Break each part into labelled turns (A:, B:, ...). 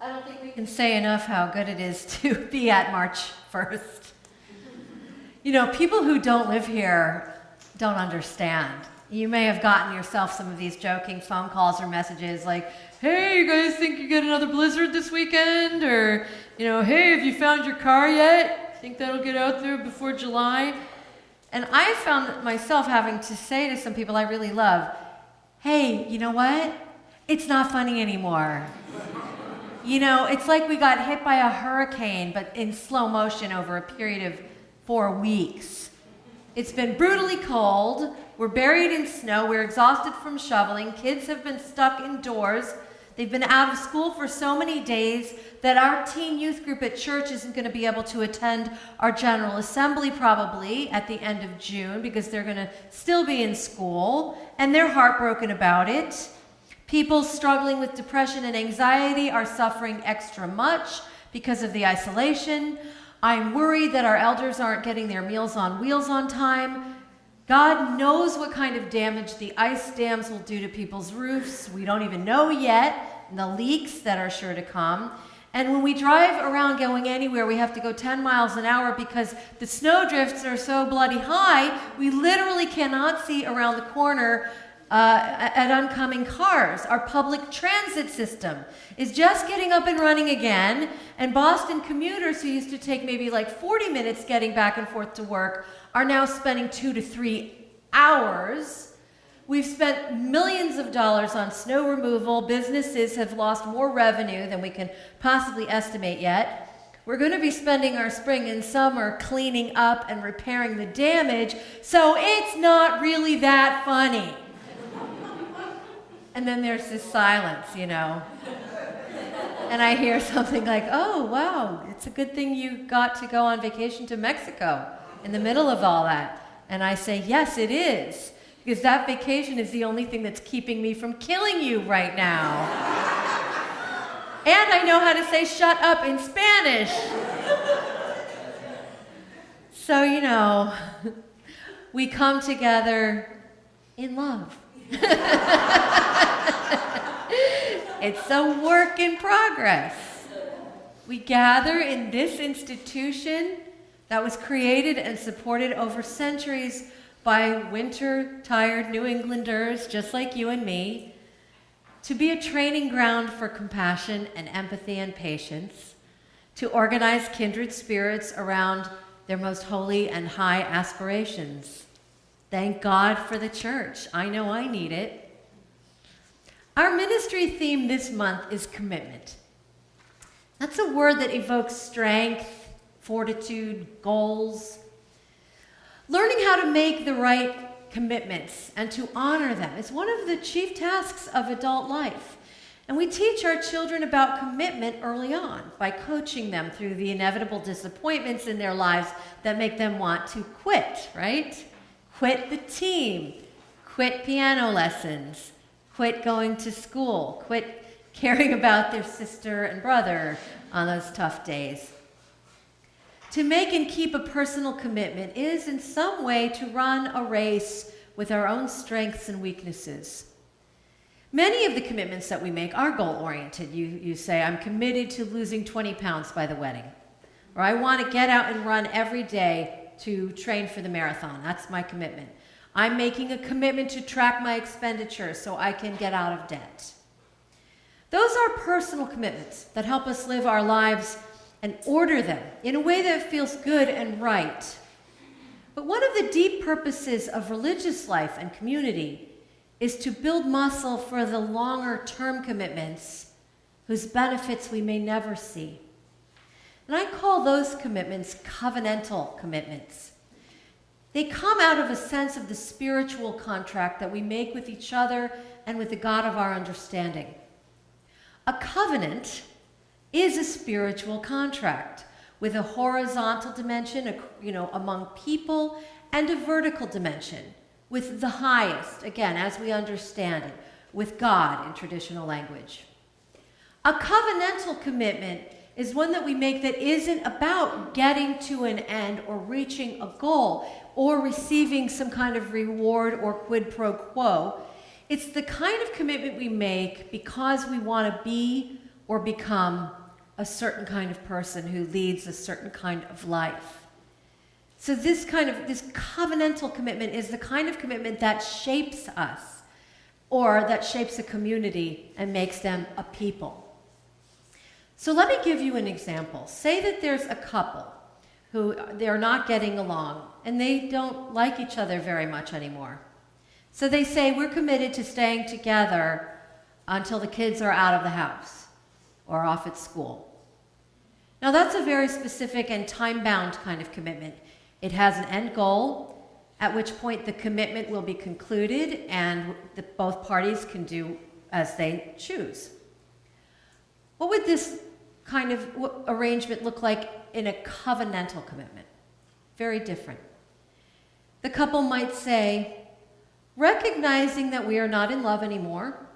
A: I don't think we can say enough how good it is to be at March 1st. You know, people who don't live here don't understand. You may have gotten yourself some of these joking phone calls or messages like, hey, you guys think you get another blizzard this weekend? Or, you know, hey, have you found your car yet? Think that'll get out there before July? And I found myself having to say to some people I really love, hey, you know what? It's not funny anymore. You know, it's like we got hit by a hurricane, but in slow motion over a period of 4 weeks. It's been brutally cold. We're buried in snow. We're exhausted from shoveling. Kids have been stuck indoors. They've been out of school for so many days that our teen youth group at church isn't going to be able to attend our General Assembly probably at the end of June because they're going to still be in school, and they're heartbroken about it. People struggling with depression and anxiety are suffering extra much because of the isolation. I'm worried that our elders aren't getting their Meals on Wheels on time. God knows what kind of damage the ice dams will do to people's roofs. We don't even know yet, and the leaks that are sure to come. And when we drive around going anywhere, we have to go 10 miles an hour because the snow drifts are so bloody high, we literally cannot see around the corner at oncoming cars. Our public transit system is just getting up and running again, and Boston commuters who used to take maybe like 40 minutes getting back and forth to work are now spending 2 to 3 hours. We've spent millions of dollars on snow removal. Businesses have lost more revenue than we can possibly estimate yet. We're going to be spending our spring and summer cleaning up and repairing the damage, so it's not really that funny. And then there's this silence, you know. And I hear something like, oh, wow, it's a good thing you got to go on vacation to Mexico in the middle of all that. And I say, yes, it is, because that vacation is the only thing that's keeping me from killing you right now. And I know how to say shut up in Spanish. So, you know, we come together in love. It's a work in progress. We gather in this institution that was created and supported over centuries by winter-tired New Englanders just like you and me to be a training ground for compassion and empathy and patience, to organize kindred spirits around their most holy and high aspirations. Thank God for the church. I know I need it. Our ministry theme this month is commitment. That's a word that evokes strength, fortitude, goals. Learning how to make the right commitments and to honor them is one of the chief tasks of adult life. And we teach our children about commitment early on by coaching them through the inevitable disappointments in their lives that make them want to quit, right? Quit the team, quit piano lessons, quit going to school, quit caring about their sister and brother on those tough days. To make and keep a personal commitment is in some way to run a race with our own strengths and weaknesses. Many of the commitments that we make are goal-oriented. You say, I'm committed to losing 20 pounds by the wedding. Or I want to get out and run every day to train for the marathon. That's my commitment. I'm making a commitment to track my expenditures so I can get out of debt. Those are personal commitments that help us live our lives and order them in a way that feels good and right. But one of the deep purposes of religious life and community is to build muscle for the longer-term commitments whose benefits we may never see. And I call those commitments covenantal commitments. They come out of a sense of the spiritual contract that we make with each other and with the God of our understanding. A covenant is a spiritual contract with a horizontal dimension, among people, and a vertical dimension with the highest, again, as we understand it, with God in traditional language. A covenantal commitment is one that we make that isn't about getting to an end or reaching a goal or receiving some kind of reward or quid pro quo. It's the kind of commitment we make because we want to be or become a certain kind of person who leads a certain kind of life. So this covenantal commitment is the kind of commitment that shapes us, or that shapes a community and makes them a people. So let me give you an example. Say that there's a couple who they're not getting along and they don't like each other very much anymore. So they say, we're committed to staying together until the kids are out of the house or off at school. Now that's a very specific and time-bound kind of commitment. It has an end goal, at which point the commitment will be concluded and both parties can do as they choose. What would this kind of arrangement look like in a covenantal commitment? Very different. The couple might say, recognizing that we are not in love anymore,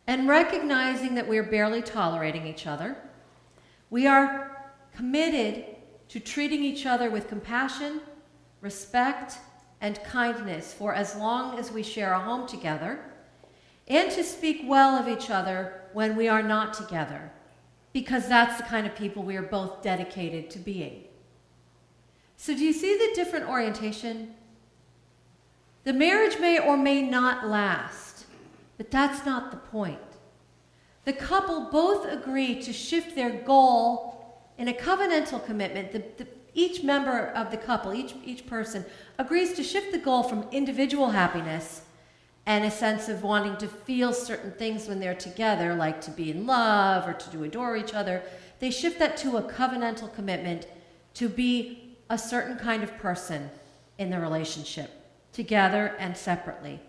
A: and recognizing that we are barely tolerating each other, we are committed to treating each other with compassion, respect, and kindness for as long as we share a home together, and to speak well of each other when we are not together, because that's the kind of people we are both dedicated to being. So do you see the different orientation? The marriage may or may not last, but that's not the point. The couple both agree to shift their goal in a covenantal commitment. Each member of the couple, each person, agrees to shift the goal from individual happiness and a sense of wanting to feel certain things when they're together, like to be in love or to adore each other. They shift that to a covenantal commitment to be a certain kind of person in the relationship, together and separately.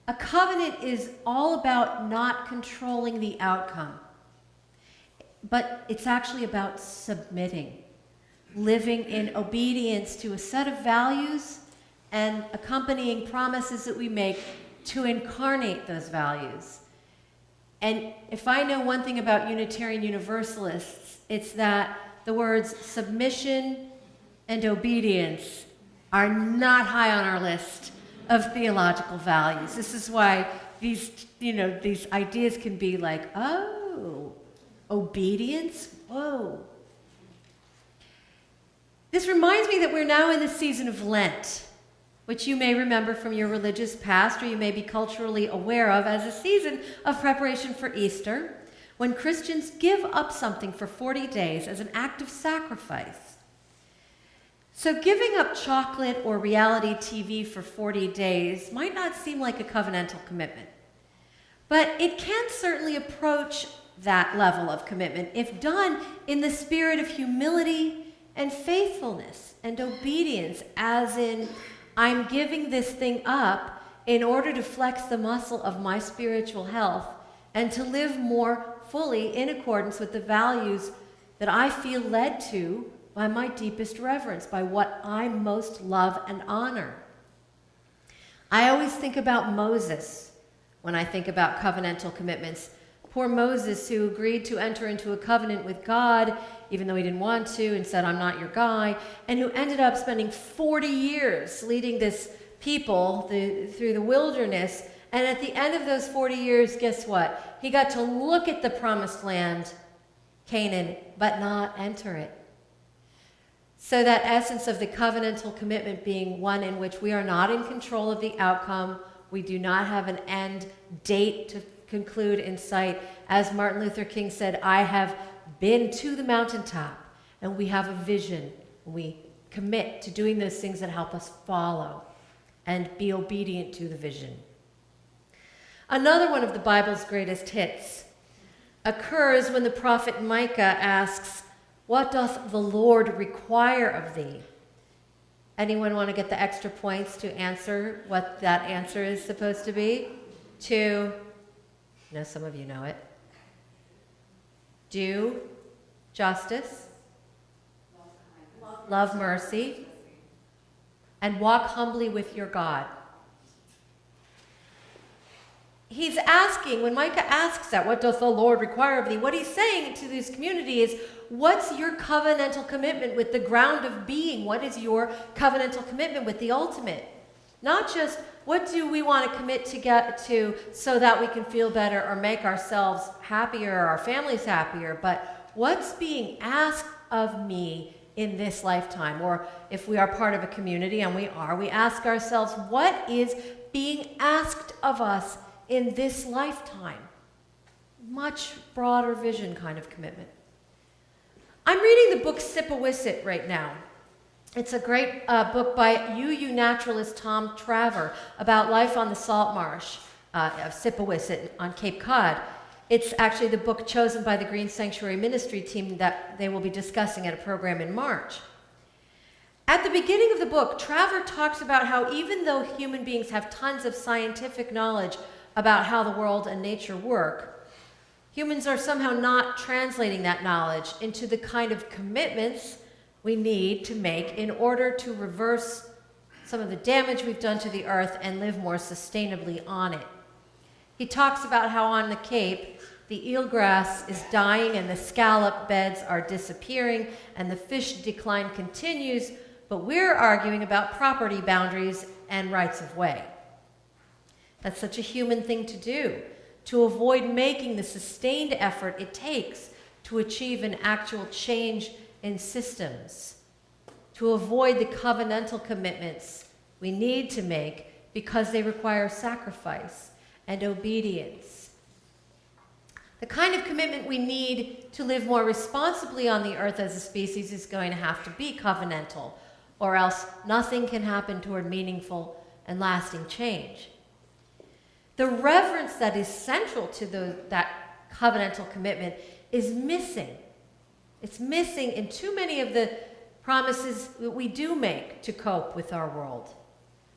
A: A covenant is all about not controlling the outcome, but it's actually about submitting, living in obedience to a set of values and accompanying promises that we make to incarnate those values. And if I know one thing about Unitarian Universalists, it's that the words submission and obedience are not high on our list of theological values. This is why these ideas can be like, oh, obedience? Whoa. This reminds me that we're now in the season of Lent, which you may remember from your religious past or you may be culturally aware of as a season of preparation for Easter, when Christians give up something for 40 days as an act of sacrifice. So giving up chocolate or reality TV for 40 days might not seem like a covenantal commitment, but it can certainly approach that level of commitment if done in the spirit of humility and faithfulness and obedience, as in, I'm giving this thing up in order to flex the muscle of my spiritual health and to live more fully in accordance with the values that I feel led to by my deepest reverence, by what I most love and honor. I always think about Moses when I think about covenantal commitments. Poor Moses, who agreed to enter into a covenant with God, even though he didn't want to, and said, I'm not your guy, and who ended up spending 40 years leading this people through the wilderness. And at the end of those 40 years, guess what? He got to look at the promised land, Canaan, but not enter it. So that essence of the covenantal commitment being one in which we are not in control of the outcome, we do not have an end date to conclude in sight. As Martin Luther King said, I have been to the mountaintop, and we have a vision. We commit to doing those things that help us follow and be obedient to the vision. Another one of the Bible's greatest hits occurs when the prophet Micah asks, what doth the Lord require of thee? Anyone want to get the extra points to answer what that answer is supposed to be? No, some of you know it. Do justice, love mercy, and walk humbly with your God. He's asking, when Micah asks that, what doth the Lord require of thee? What he's saying to this community is, what's your covenantal commitment with the ground of being? What is your covenantal commitment with the ultimate? Not just what do we want to commit to get to so that we can feel better or make ourselves happier or our families happier, but what's being asked of me in this lifetime? Or if we are part of a community, and we ask ourselves, what is being asked of us in this lifetime? Much broader vision kind of commitment. I'm reading the book Sippawisset right now. It's a great book by UU naturalist Tom Traver about life on the salt marsh of Sippawisset on Cape Cod. It's actually the book chosen by the Green Sanctuary Ministry team that they will be discussing at a program in March. At the beginning of the book, Traver talks about how even though human beings have tons of scientific knowledge about how the world and nature work, humans are somehow not translating that knowledge into the kind of commitments we need to make in order to reverse some of the damage we've done to the earth and live more sustainably on it. He talks about how on the Cape, the eelgrass is dying and the scallop beds are disappearing and the fish decline continues, but we're arguing about property boundaries and rights of way. That's such a human thing to do, to avoid making the sustained effort it takes to achieve an actual change in systems, to avoid the covenantal commitments we need to make because they require sacrifice and obedience. The kind of commitment we need to live more responsibly on the earth as a species is going to have to be covenantal, or else nothing can happen toward meaningful and lasting change. The reverence that is central to that covenantal commitment is missing. It's missing in too many of the promises that we do make to cope with our world,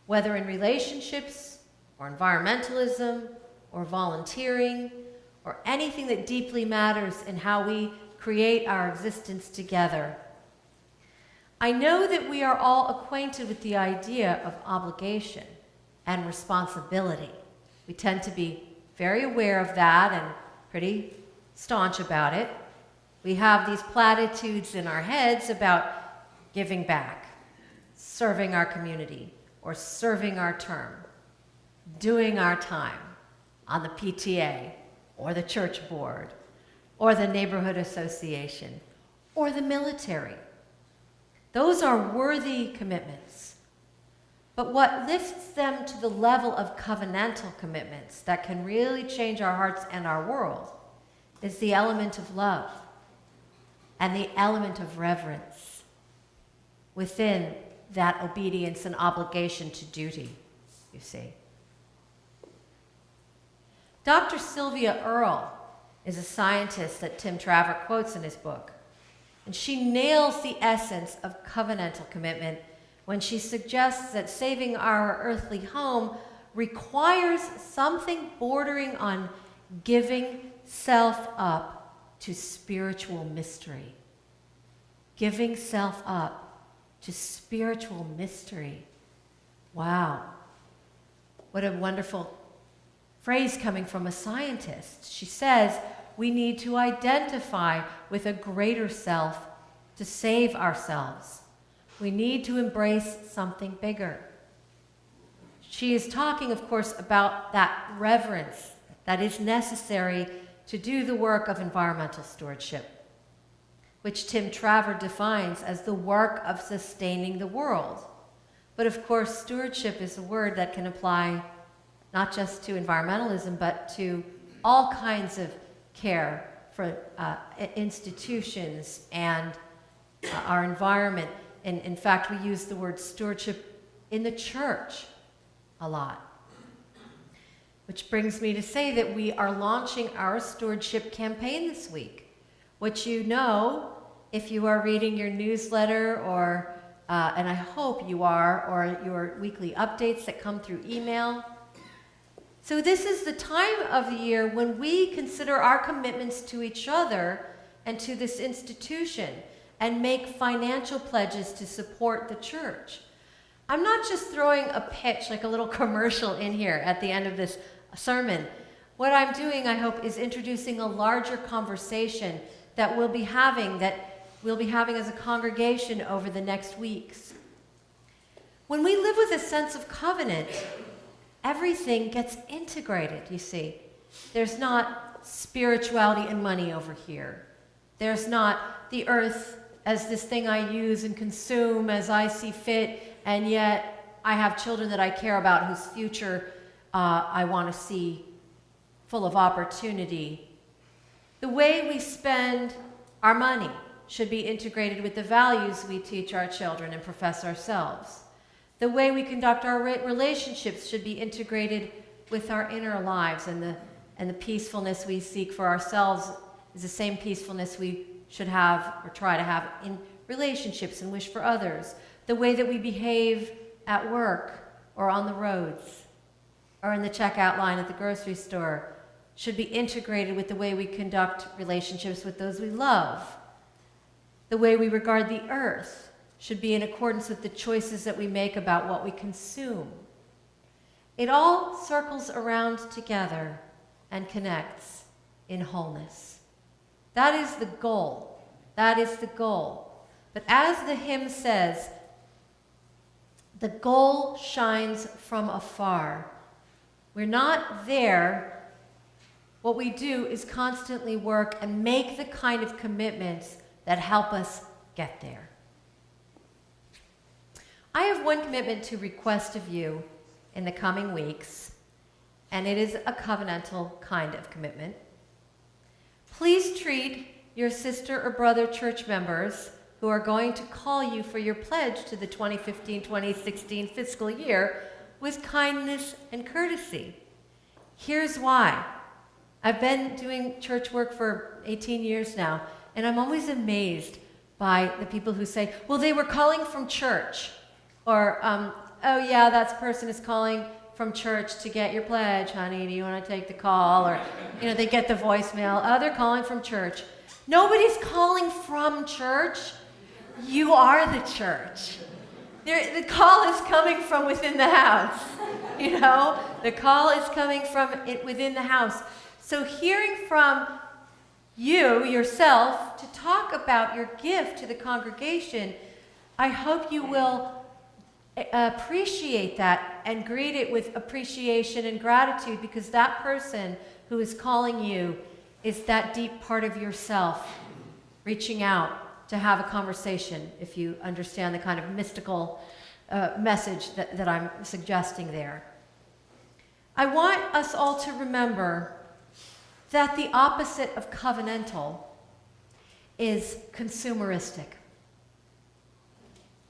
A: whether in relationships or environmentalism or volunteering or anything that deeply matters in how we create our existence together. I know that we are all acquainted with the idea of obligation and responsibility. We tend to be very aware of that and pretty staunch about it. We have these platitudes in our heads about giving back, serving our community, or serving our term, doing our time on the PTA, or the church board, or the neighborhood association, or the military. Those are worthy commitments. But what lifts them to the level of covenantal commitments that can really change our hearts and our world is the element of love and the element of reverence within that obedience and obligation to duty, you see. Dr. Sylvia Earle is a scientist that Tim Traver quotes in his book, and she nails the essence of covenantal commitment when she suggests that saving our earthly home requires something bordering on giving self up to spiritual mystery. Giving self up to spiritual mystery. Wow. What a wonderful phrase coming from a scientist. She says we need to identify with a greater self to save ourselves. We need to embrace something bigger. She is talking, of course, about that reverence that is necessary to do the work of environmental stewardship, which Tim Traver defines as the work of sustaining the world. But of course, stewardship is a word that can apply not just to environmentalism, but to all kinds of care for institutions and our environment. And in fact, we use the word stewardship in the church a lot. Which brings me to say that we are launching our stewardship campaign this week, which you know if you are reading your newsletter or, and I hope you are, or your weekly updates that come through email. So this is the time of the year when we consider our commitments to each other and to this institution and make financial pledges to support the church. I'm not just throwing a pitch, like a little commercial in here at the end of this sermon. What I'm doing, I hope, is introducing a larger conversation that we'll be having as a congregation over the next weeks. When we live with a sense of covenant, everything gets integrated, you see. There's not spirituality and money over here. There's not the earth as this thing I use and consume as I see fit, and yet I have children that I care about whose future I want to see full of opportunity. The way we spend our money should be integrated with the values we teach our children and profess ourselves. The way we conduct our relationships should be integrated with our inner lives, and the peacefulness we seek for ourselves is the same peacefulness we should have or try to have in relationships and wish for others. The way that we behave at work or on the roads or in the checkout line at the grocery store should be integrated with the way we conduct relationships with those we love. The way we regard the earth should be in accordance with the choices that we make about what we consume. It all circles around together and connects in wholeness. That is the goal. That is the goal. But as the hymn says, the goal shines from afar. We're not there. What we do is constantly work and make the kind of commitments that help us get there. I have one commitment to request of you in the coming weeks, and it is a covenantal kind of commitment. Please treat your sister or brother church members who are going to call you for your pledge to the 2015-2016 fiscal year with kindness and courtesy. Here's why. I've been doing church work for 18 years now, and I'm always amazed by the people who say, well, they were calling from church, or, oh yeah, that person is calling from church to get your pledge, honey, do you want to take the call? Or, they get the voicemail, oh, they're calling from church. Nobody's calling from church. You are the church. The call is coming from within the house. The call is coming from within the house. So hearing from you, yourself, to talk about your gift to the congregation, I hope you will appreciate that and greet it with appreciation and gratitude, because that person who is calling you is that deep part of yourself reaching out to have a conversation, if you understand the kind of mystical message that I'm suggesting there. I want us all to remember that the opposite of covenantal is consumeristic.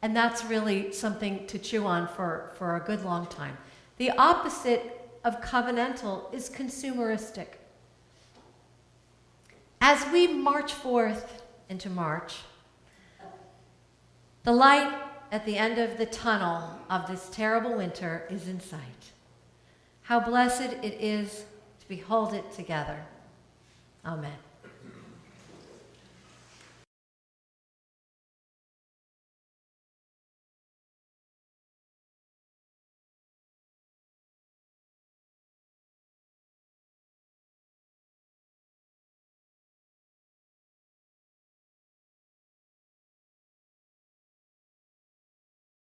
A: And that's really something to chew on for a good long time. The opposite of covenantal is consumeristic. As we march forth into March, the light at the end of the tunnel of this terrible winter is in sight. How blessed it is to behold it together. Amen.